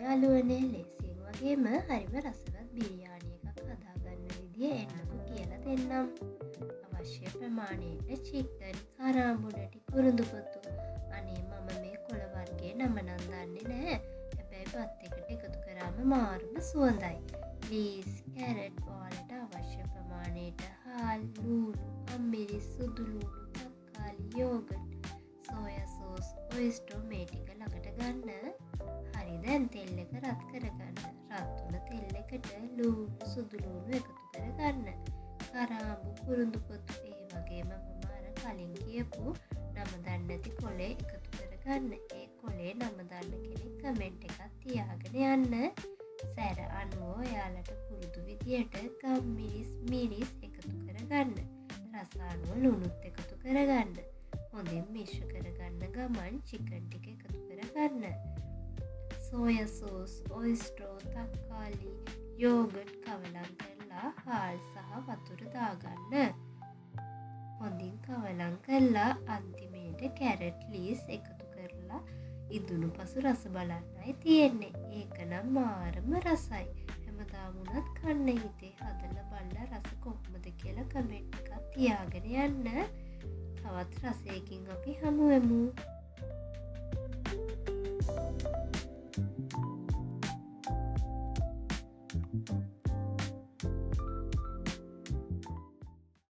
යාළුවනේ ලේසියෙන් වගේම හරිම රසවත් බිරියානි එකක් හදාගන්න විදිය එන්නකෝ කියලා දෙන්නම්. අවශ්‍ය ප්‍රමාණයට චිකන්, කරාඹුඩටි, කුරුඳුපොතු. අනේ මම මේ කොළ වර්ගයේ නම නම් දන්නේ නැහැ. හැබැයි බත් එකට එකතු කරාම මාරුම සුවඳයි. ලීස්, කැරට් ඔයාලට අවශ්‍ය ප්‍රමාණයට හාල්, ලූණු, අම්මිරිස්, සුදු ලූණු, තක්කාලි, යෝගට්, සෝයා සෝස්, ඔයිස්ටර් මේ ටික ළඟට ගන්න. හරි දැන් තෙල් එක රත් කරගන්න. රත් වුණ තෙල් එකට ලූණු, සුදු ලූණු එකතු කරගන්න. කරාඹු, කුරුඳුපොතු ඒ වගේම මම අර කලින් කියපු නම දන්නේ නැති කොලේ එකතු කරගන්න. ඒ කොලේ නම දන්න කෙනෙක් කමෙන්ට් එකක් තියාගෙන යන්න. සැර අනුව ඔයාලට පුරුදු විදියට ගම්මිරිස්, මිරිස් එකතු කරගන්න. රස අනුව ලුණුත් එකතු කරගන්න. හොඳින් මිශ්‍ර කරගන්න ගමන් චිකන් ටික එකතු කරගන්න. සෝයා සෝස්, ඔයිස්ටර්, තක්කාලි, යෝගට් කවලම් කරලා හාල් සහ වතුර දාගන්න. හොඳින් කවලම් කරලා අන්තිමේට කැරට්, ලීස් එකතු කරලා ඉදුණු පසු රස බලන්නයි තියෙන්නේ. ඒක නම් මාරම රසයි. හැමදාම උනත් කන්න හිතේ. හදලා බලලා රස කොහොමද කියලා කමෙන්ට් එකක් තියාගෙන යන්න. තවත් රසයකින් අපි හමු වෙමු.